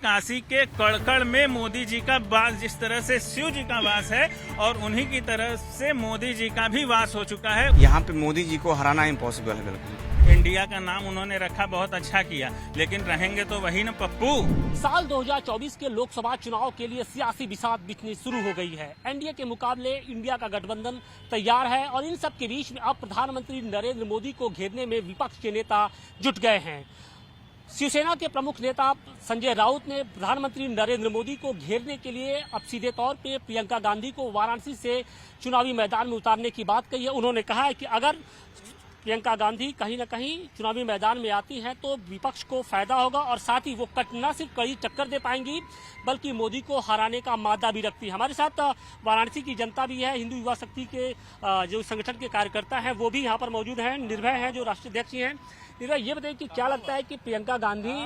काशी के कड़कड़ में मोदी जी का वास जिस तरह से शिव जी का वास है और उन्हीं की तरह से मोदी जी का भी वास हो चुका है। यहाँ पे मोदी जी को हराना इम्पॉसिबल है बिल्कुल। इंडिया का नाम उन्होंने रखा, बहुत अच्छा किया, लेकिन रहेंगे तो वही न पप्पू। साल 2024 के लोकसभा चुनाव के लिए सियासी बिसात बिछनी शुरू हो गई है। एनडीए के मुकाबले इंडिया का गठबंधन तैयार है और इन सब के बीच में अब प्रधानमंत्री नरेंद्र मोदी को घेरने में विपक्ष के नेता जुट गए हैं। शिवसेना के प्रमुख नेता संजय राउत ने प्रधानमंत्री नरेंद्र मोदी को घेरने के लिए अब सीधे तौर पे प्रियंका गांधी को वाराणसी से चुनावी मैदान में उतारने की बात कही है। उन्होंने कहा है कि अगर प्रियंका गांधी कहीं न कहीं चुनावी मैदान में आती हैं तो विपक्ष को फायदा होगा और साथ ही वो न सिर्फ कड़ी टक्कर दे पाएंगी बल्कि मोदी को हराने का मादा भी रखती है। हमारे साथ वाराणसी की जनता भी है, हिंदू युवा शक्ति के जो संगठन के कार्यकर्ता हैं वो भी यहाँ पर मौजूद हैं, निर्भय हैं जो राष्ट्रीय अध्यक्ष हैं। निर्भय, ये बताइए कि क्या लगता है कि प्रियंका गांधी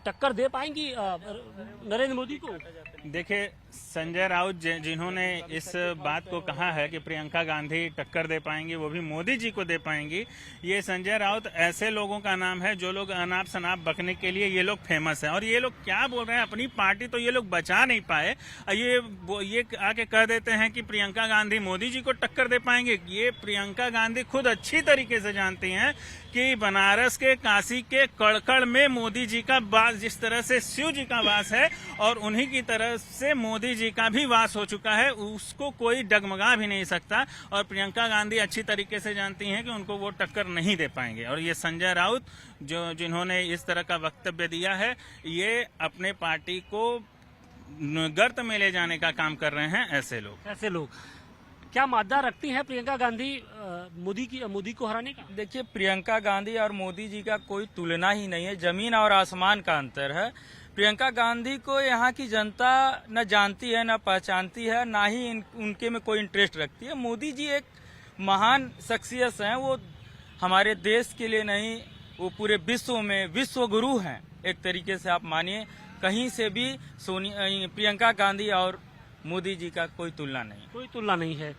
टक्कर दे पाएंगी नरेंद्र मोदी को? देखिए, संजय राउत जिन्होंने इस बात को कहा है कि प्रियंका गांधी टक्कर दे पाएंगी, वो भी मोदी जी को दे पाएंगी, ये संजय राउत ऐसे लोगों का नाम है जो लोग अनाप शनाप बकने के लिए ये लोग फेमस हैं। और ये लोग क्या बोल रहे हैं, अपनी पार्टी तो ये लोग बचा नहीं पाए, ये आके कह देते हैं कि प्रियंका गांधी मोदी जी को टक्कर दे पाएंगे। ये प्रियंका गांधी खुद अच्छी तरीके से जानती हैं कि बनारस के काशी के कड़कड़ में मोदी जी का वास जिस तरह से शिव जी का वास है और उन्हीं की तरह से मोदी जी का भी वास हो चुका है, उसको कोई डगमगा भी नहीं सकता। और प्रियंका गांधी अच्छी तरीके से जानती हैं कि उनको वो टक्कर नहीं दे पाएंगे। और ये संजय राउत जिन्होंने इस तरह का वक्तव्य दिया है, ये अपने पार्टी को गर्त में ले जाने का काम कर रहे हैं। ऐसे लोग क्या मादा रखती है प्रियंका गांधी मोदी को हराने का? देखिए, प्रियंका गांधी और मोदी जी का कोई तुलना ही नहीं है, जमीन और आसमान का अंतर है। प्रियंका गांधी को यहाँ की जनता न जानती है, न पहचानती है, ना ही उनके में कोई इंटरेस्ट रखती है। मोदी जी एक महान शख्सियत हैं, वो हमारे देश के लिए नहीं, वो पूरे विश्व में विश्व गुरु हैं एक तरीके से आप मानिए। कहीं से भी प्रियंका गांधी और मोदी जी का कोई तुलना नहीं है।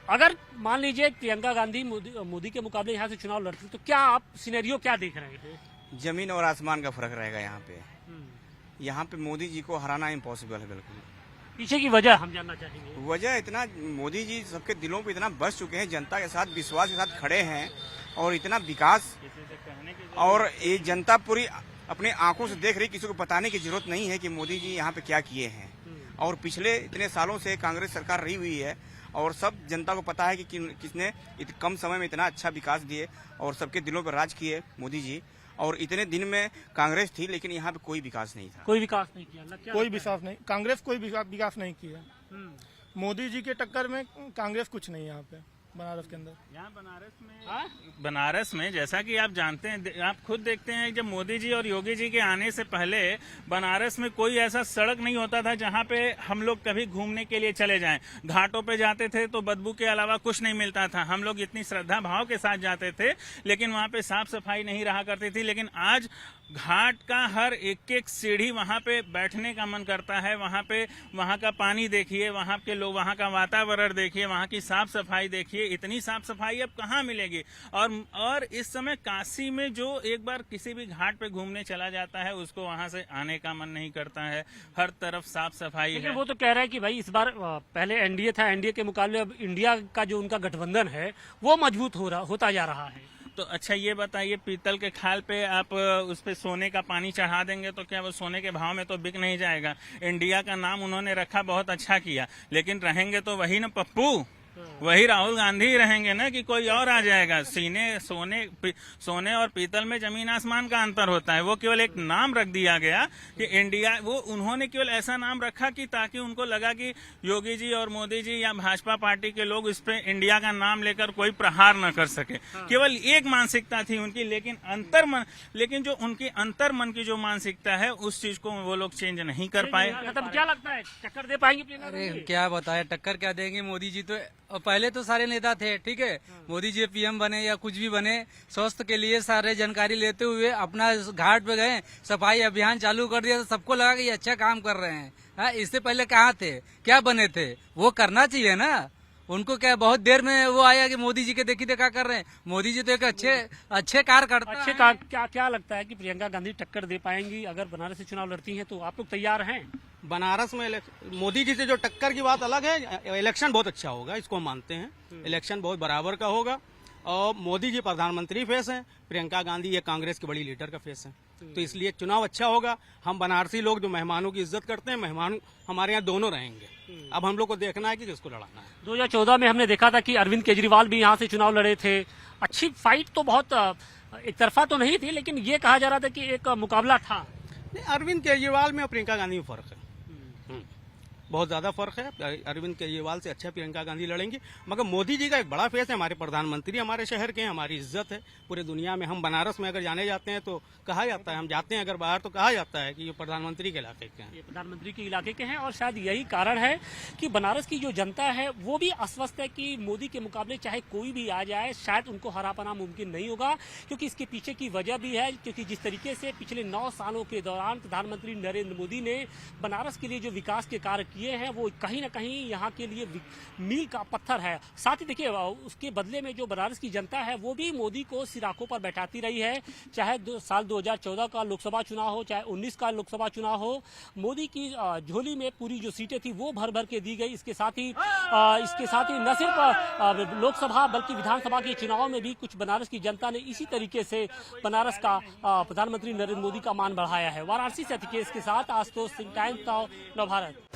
अगर मान लीजिए प्रियंका गांधी मोदी के मुकाबले यहाँ से चुनाव लड़ती तो क्या आप सिनेरियो क्या देख रहे हैं? जमीन और आसमान का फर्क रहेगा यहाँ पे। यहाँ पे मोदी जी को हराना इम्पॉसिबल है बिल्कुल। पीछे की वजह हम जानना चाहेंगे। वजह इतना, मोदी जी सबके दिलों पे इतना बस चुके हैं, जनता के साथ विश्वास के साथ खड़े हैं और इतना विकास, और ये जनता पूरी अपने आंखों से देख रही, किसी को बताने की जरूरत नहीं है कि मोदी जी यहाँ पे क्या किए हैं। और पिछले इतने सालों से कांग्रेस सरकार रही हुई है और सब जनता को पता है कि किसने कम समय में इतना अच्छा विकास दिए और सबके दिलों पर राज किए मोदी जी। और इतने दिन में कांग्रेस थी लेकिन यहाँ पे कोई विकास नहीं था। कोई विकास नहीं किया, कोई विकास नहीं, कांग्रेस कोई विकास नहीं किया। मोदी जी के टक्कर में कांग्रेस कुछ नहीं यहाँ पे बनारस के अंदर। यहाँ बनारस में जैसा कि आप जानते हैं, आप खुद देखते हैं, जब मोदी जी और योगी जी के आने से पहले बनारस में कोई ऐसा सड़क नहीं होता था जहाँ पे हम लोग कभी घूमने के लिए चले जाएं। घाटों पे जाते थे तो बदबू के अलावा कुछ नहीं मिलता था। हम लोग इतनी श्रद्धा भाव के साथ जाते थे लेकिन वहाँ पे साफ सफाई नहीं रहा करती थी। लेकिन आज घाट का हर एक एक सीढ़ी वहाँ पे बैठने का मन करता है। वहाँ का पानी देखिए, वहाँ के लोग, वहाँ का वातावरण देखिए, वहाँ की साफ सफाई देखिए। इतनी साफ सफाई अब कहाँ मिलेगी? और इस समय काशी में जो एक बार किसी भी घाट पे घूमने चला जाता है उसको वहाँ से आने का मन नहीं करता है। हर तरफ साफ सफाई है। वो तो कह रहा है कि भाई इस बार पहले एनडीए था, एनडीए के मुकाबले अब इंडिया का जो उनका गठबंधन है वो मजबूत होता जा रहा है। तो अच्छा ये बताइए, पीतल के खाल पे आप उस पे सोने का पानी चढ़ा देंगे तो क्या वो सोने के भाव में तो बिक नहीं जाएगा? इंडिया का नाम उन्होंने रखा, बहुत अच्छा किया, लेकिन रहेंगे तो वही न पप्पू, वही राहुल गांधी ही रहेंगे ना कि कोई और आ जाएगा? सोने और पीतल में जमीन आसमान का अंतर होता है। वो केवल एक नाम रख दिया गया कि इंडिया, वो उन्होंने केवल ऐसा नाम रखा कि ताकि उनको लगा कि योगी जी और मोदी जी या भाजपा पार्टी के लोग इस पे इंडिया का नाम लेकर कोई प्रहार न कर सके। केवल एक मानसिकता थी उनकी, लेकिन जो उनकी अंतर मन की जो मानसिकता है उस चीज को वो लोग चेंज नहीं कर पाए। मतलब क्या लगता है टक्कर दे पाएंगे? अरे क्या बताए, टक्कर क्या देंगे? मोदी जी तो पहले तो सारे नेता थे, ठीक है, मोदी जी पीएम बने या कुछ भी बने, स्वास्थ्य के लिए सारे जानकारी लेते हुए अपना घाट पे गए, सफाई अभियान चालू कर दिया तो सबको लगा कि ये अच्छा काम कर रहे हैं। इससे पहले कहाँ थे, क्या बने थे? वो करना चाहिए ना, उनको क्या बहुत देर में वो आया कि मोदी जी के देखी देखा कर रहे हैं। मोदी जी तो एक अच्छे कार्य करते हैं। अच्छे का क्या लगता है कि प्रियंका गांधी टक्कर दे पाएंगी अगर बनारस से चुनाव लड़ती हैं? तो आप लोग तैयार हैं? बनारस में मोदी जी से जो टक्कर की बात अलग है, इलेक्शन बहुत अच्छा होगा, इसको हम मानते हैं। इलेक्शन बहुत बराबर का होगा और मोदी जी प्रधानमंत्री फेस हैं, प्रियंका गांधी ये कांग्रेस की बड़ी लीडर का फेस है, तो इसलिए चुनाव अच्छा होगा। हम बनारसी लोग जो मेहमानों की इज्जत करते हैं, मेहमान हमारे यहाँ दोनों रहेंगे। अब हम लोग को देखना है कि किसको लड़ाना है। 2014 में हमने देखा था कि अरविंद केजरीवाल भी यहाँ से चुनाव लड़े थे। अच्छी फाइट तो बहुत एक तरफा तो नहीं थी, लेकिन ये कहा जा रहा था कि एक मुकाबला था। नहीं, अरविंद केजरीवाल में और प्रियंका गांधी में फर्क है, बहुत ज्यादा फर्क है। अरविंद केजरीवाल से अच्छा प्रियंका गांधी लड़ेंगी, मगर मोदी जी का एक बड़ा फेस है। हमारे प्रधानमंत्री हमारे शहर के हैं, हमारी इज्जत है पूरे दुनिया में। हम बनारस में अगर जाने जाते हैं तो कहा जाता है, हम जाते हैं अगर बाहर तो कहा जाता है कि ये प्रधानमंत्री के इलाके के हैं। ये प्रधानमंत्री के इलाके के हैं और शायद यही कारण है कि बनारस की जो जनता है वो भी आश्वस्त है कि मोदी के मुकाबले चाहे कोई भी आ जाए शायद उनको हरा पाना मुमकिन नहीं होगा। क्योंकि इसके पीछे की वजह भी है, क्योंकि जिस तरीके से पिछले 9 सालों के दौरान प्रधानमंत्री नरेंद्र मोदी ने बनारस के लिए जो विकास के कार्य किए हैं वो कहीं ना कहीं यहाँ के लिए मील का पत्थर है। साथ ही देखिए उसके बदले में जो बनारस की जनता है वो भी मोदी को सिराकों पर बैठाती रही है। चाहे साल 2014 का लोकसभा चुनाव हो, चाहे 19 का लोकसभा चुनाव हो, मोदी की झोली में पूरी जो सीटें थी वो भर भर के दी गई। इसके साथ ही न सिर्फ लोकसभा बल्कि विधानसभा के चुनाव में भी कुछ बनारस की जनता ने इसी तरीके से बनारस का प्रधानमंत्री नरेंद्र मोदी का मान बढ़ाया है। वाराणसी से अतिकेश के साथ आशुतोष सिंह, टाइम्स नाउ नवभारत।